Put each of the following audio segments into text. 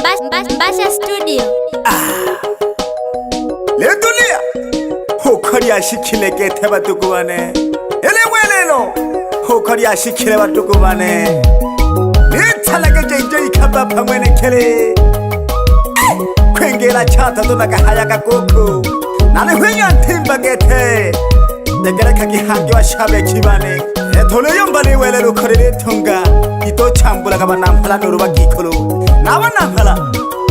Mbasha Studio. Le dunia hokari ashikile gete batukubane elewelelo hokari ashikile batukubane nitsalage jeje ikaba pamwene kele kwengela chata donaka hayaka koko nane hwenya ntimba gete negera kagihangi washabe kibane etole yombani welelo korere tonga ito chambula kaba nampala noruba gikolo naba nampala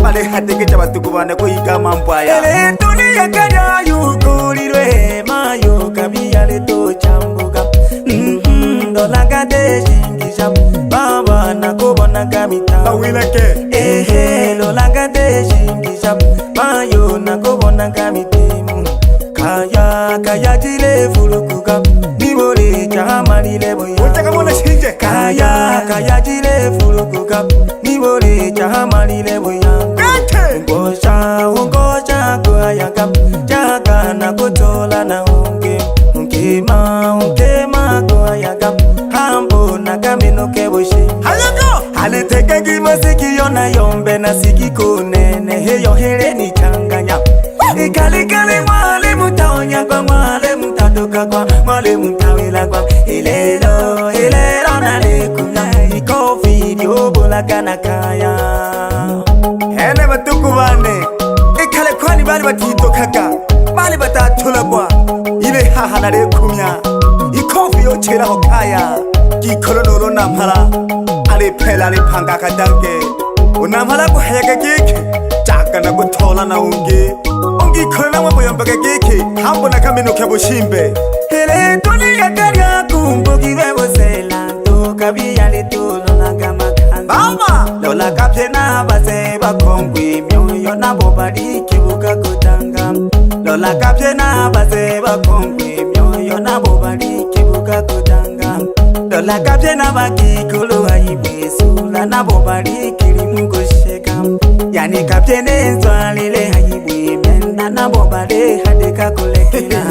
bale hadege jabatukubane ko igama mbaya ele dunia kanya yukurirwe mayo kabiyale to chambuga dolaga deshingisha baba nakubona kamita bawileke lolaga deshingisha mayo nakubona kamitimu kaya jile fulukuka nibole chamalile boya utakamona shinje kaya jile fulukuka nibole chamalile boya ngosha kwa yaka chaka na kutola na unkema kwa yaka hambo na kamino keboshi hayako haliteke kimasiki yona yombe na sikiko nene heyo here ni changanya ikalikali mwale mutaonya kwa mwale mutatoka kwa mwale mutawila kwa ilelo na lekuna iko video bola kana kaya ene batukubane ikale kwani bali batitokaga bali batatulagwa ile haha na lekumya ikofi yochera hokaya gikolonoro nampala ale phela le phanga kadange unampala ko hayaka gike chaka na kutola na ungi khona mwe boyambaka gike hambo na kameno kyabushimbe hele dunia kanya kumbogire bosela to kabiyale to lola mama lola kapena base bakongwe myoyo nabo bali kibuka kutanga lola kapena base bakongwe myoyo nabo bali kibuka kutanga lola kapena bakikulu ayibesula nabo bali kilimu kusheka yani kapene nzwalile ayibwe menda nabo bali hadeka kulekela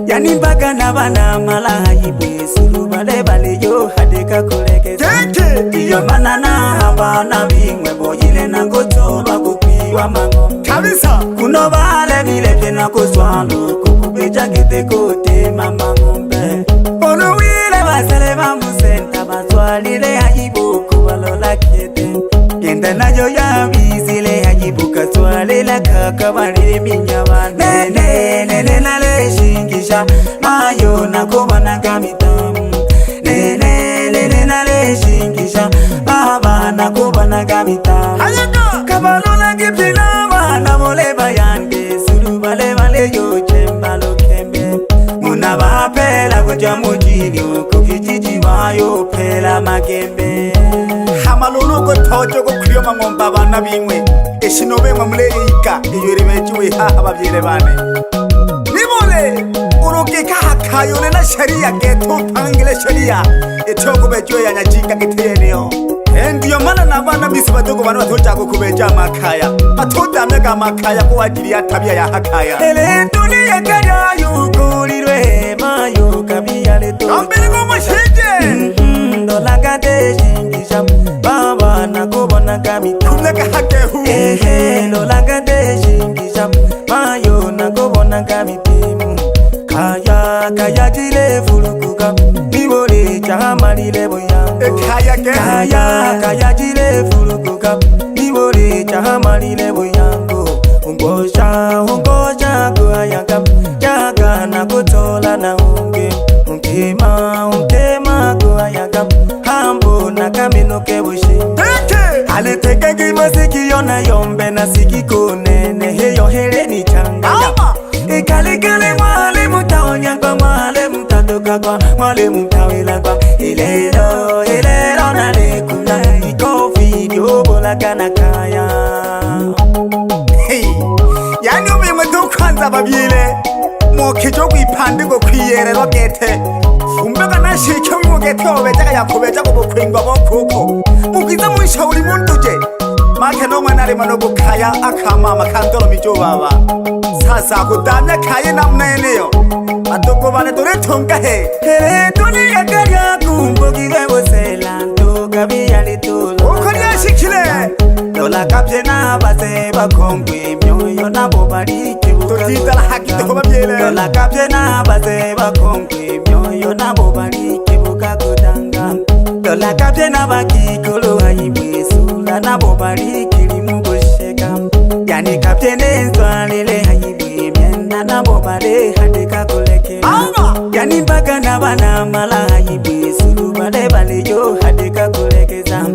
yani mpaka nabana mala ayibesulu bale yo hadeka kulekela iyo manana habana bingwe boyile na gotoba kupiwa mango kabisa kuno bale bile tena kuswalo kukubeja kete kote mama ngombe ono wile basele bamusenta baswalile ayibu kubalola kete kenda nayo ya bizile ayibu kaswalila kaka balile minyabane nene nale shingisha mayo nakubana kamitamu nene nale shingisha baba nakubana kamitamu kabalola kipina wana mole bayande suru bale yo chembalo kembe muna bapela kuja mujini kukijiji bayo pela makembe hamalulu ko tojo ko kriyo mangomba bana bimwe eshinobe mwamule ika iyorebejiwe haha babyere bane nibole uruke kahakayone na sharia geto pangile sharia etoko bejo ya nyajinga giteyeneo ndiyo mana nabana bisi badogo bana batoja kubeja makaya batoda mega makaya ko wagiri atabia ya hakaya ele dunia kanya yukurirwe mayo kabiyale to ambele ko mashije dolaga deshingisha baba nakubona kamita kumleka hakehu dolaga deshingisha mayo nakubona kamitimu kaya jile fulukuka nibole chamalile boya kaya jile fulukuka nibole chamalile boyango ungosha kwa yaka yaga na kutola na unkema kwa yaka hambo na kamino kebushi haliteke kimasiki yona yombe na sikiko nene heyo here ni changanya ikalikali mwale mutaonya kwa mwale mutatoka kwa mwale mutawila kwa ilelo na lekuna iko video bola kana kaya yani umimwe tukwanza babyile mokijo kwipande go kwiyerero gete umbega nashike mwugete obejaga yakobeja go kwingwa bokuko mugiza mwisha uri munduje make no mwana ari mano bukaya akamama kandoro mijo baba sasa kudamya kaye namneneyo adogo bale dore tonga he dunia kanya kumbogire bosela ndo kabiyale to ukori ashikile Dola kapjena base bakongwe myoyo nabo bari kibuka tutitala haki to babyele Dola kapjena base bakongwe myoyo nabo bari kibuka kudanga Dola kapjena bakikolo haibwe sura nabo bari kilimu gosheka Yani kapjene nzwalele haibwe myenda nabo bari handika kuleke Yani baka nabana mala haibwe suru bale bale yo handika kulekeza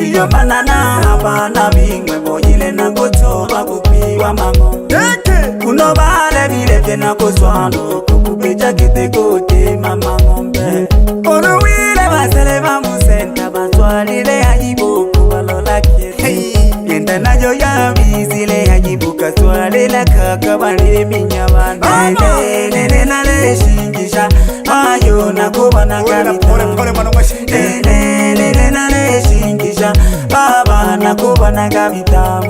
Iyo banana habana bingwe boyile na kutoba kupiwa mangombe Kuno bale bileke na kuswalo kukubeja kite kote mama ngombe Ono wile basele bamusenta baswalile hajibu kubalola kete Yenda na yo ya bizile hajibu kaswalile kakabali minyabana Nene nale shingisha ayo na kubana kabita Nene nale shingisha baba na kubana kabita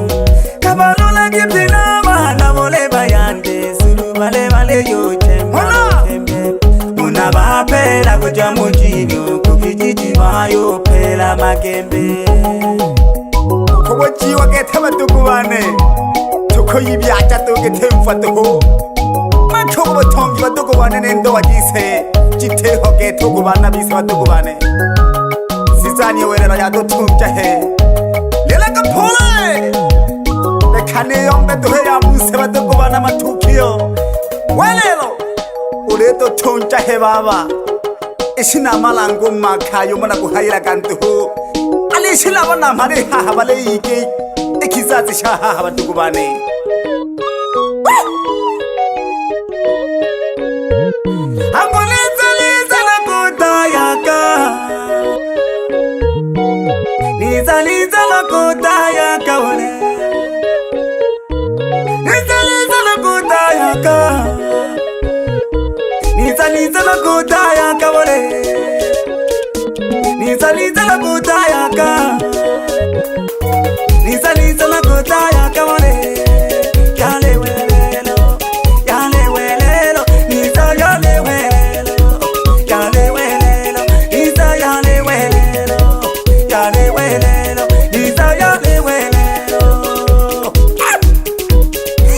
Kabalola kipina bana mole bayande Sulu bale bale yote mwakembe Una bapela kuja mujino Kukijiji mayo pela makembe Kubochi wakete batukubane Tuko yibyacha tukete mfatuho Macho batongi batukubane nendo wajise Jiteho ke tukubana bise batukubane Sizani werera ya dotumcha he Lela kapole Bekane yombe tuhe ya muse batukubana matukio Welelo Uleto tuncha he baba Ishina malangu makayo mana kuhaira kantuhu Alishila wana mare haha bale iki Ikizazi shaha batukubane Angoleza liza na kutayaka Liza liza na kutayaka wale Liza liza na kutayaka Liza liza na kutayaka wale Liza liza na kutayaka Liza liza na kutayaka wale Yale welelo Yale welelo Liza yale welelo Yale welelo Liza yale welelo Yale welelo Liza yale welelo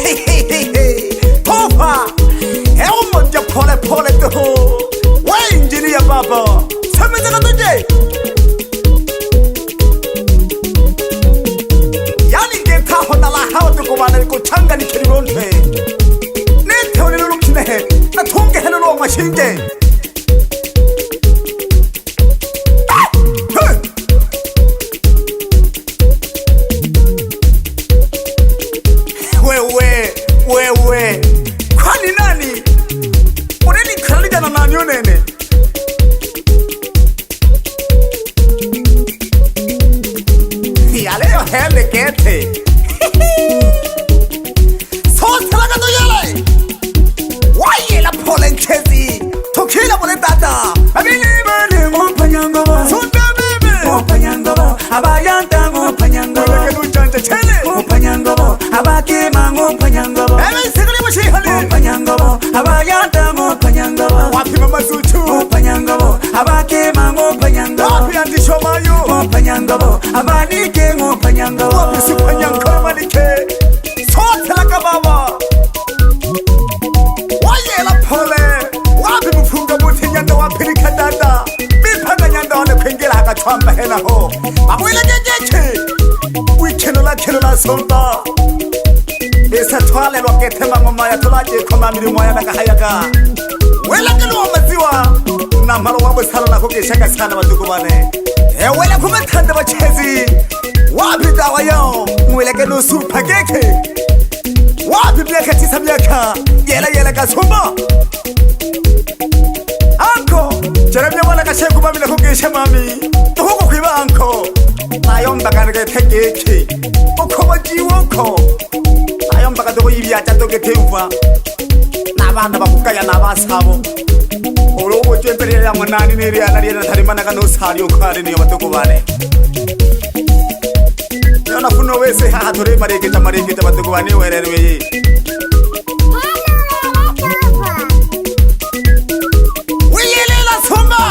Hey hey hey hey Tofa Helmo ja pole pole toho Wa engineer baba Sameza katuje Yani geta hona la hawa tukubana kuchanga ni kirironte Nete wale lulukine na tunge hena luwa mashinge Wewe Kwani nani Uneni kalija na nani unene Yale yo hele kete Sosalaga to yale Waye la polenkezi Tokila mole tata Abili bale Mopanyangaba Sunda bebe Mopanyangaba Abayanta mopanyangaba Weke nuchante chele Mopanyangaba Abakima mopanyangaba Ebe sigli mushi hali Mopanyangaba Abayanta mopanyangaba Wapi mama suchu Mopanyangaba Abakima mopanyangaba Wapi anti shomayo Mopanyangaba Abanike mopanyangaba Wapi supanyangaba malike Sotelaga baba Waye la pole Wapi mufunga muti nyanda wapi nikadada Mipanga nyanda wane kwengela haka chwamba hena ho Mabuile jejeche Wikenola somba Esa twale lokete mangoma ya tulaje koma milimo ya naka hayaka Wela kelu wa maziwa Na malo wabu sala na kuke shaka sana watukubane Wela kumetanda wachezi Wapi dawa yao Mwele kelu supa keke Wapi miaka 9 miaka Yela kasumba Anko Jeremia wana kasheku mami na kuke mami Tuhuku kuiba anko Ayomba kanake tekeki Okoma jiwoko Ayomba katoko ibyacha tokete uva Nabanda bakukaya nabasabo Olobo jwembere ya mwanani niri anariya tarimana kano sari ukare niyo batukubane Yona funo wese haha tore mareke batukubane wererwe Wiyelela somba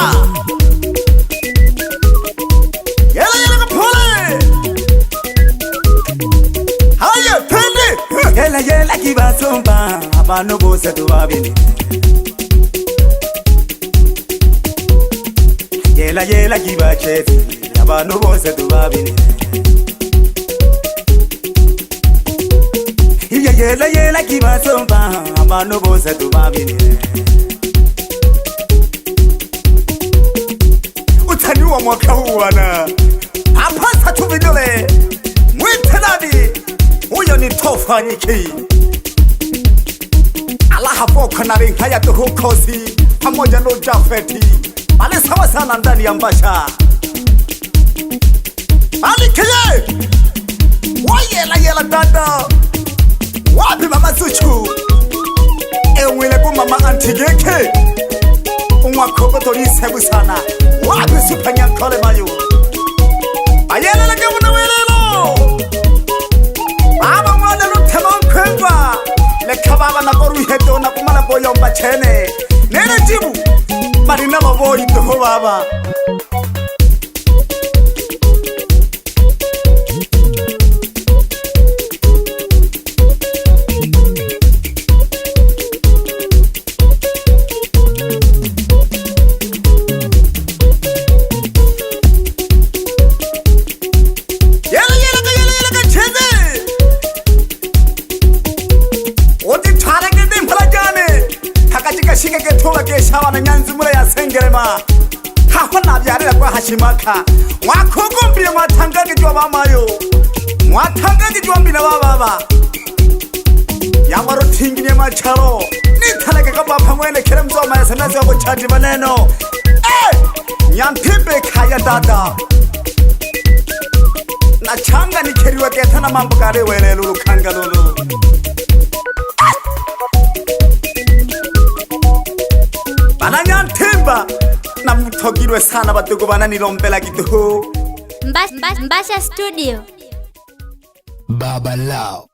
Yela kapole Haya twende. Yela kibasomba abantu bose tubabili. Yela kibachezi abantu bose tubabili. Yela kibasomba abantu bose tubabili. Utaniwa mwaka huu wana hapasa tu vidole mwite nani huyo ni Tofanyiki alahafoka na rinka ya tuhukosi pamoja no Jafeti ale sawa sana ndani ya Mbasha alikeye wayela dada wapi mama Zuchu ewile ku mama Antigeke umwakoko torisebu sana wapi Supanyankole mayu ayela lake muna welelo baba mwana lutema mkwengwa leka baba na koru heto na kumana boyo mbachene nene jibu marina maboyi toho baba Shike tola ke shawa na nyanzi mura ya sengerema haho nabyarira kwa hashimaka mwakogombire mwatangage jwa bamayo mwatangage jwa mbina baba yamaro tingine macharo nitaleke kaba pamwene kere mzoma ya sanazi wako chaji maneno nyantibe kaya dada na changa ni keriwa ketana mambo kare wele lulu kanga lulu Bananyantimba na mutogirwe sana badugu bananilombela kitu Mbasha Studio. Baba Lao.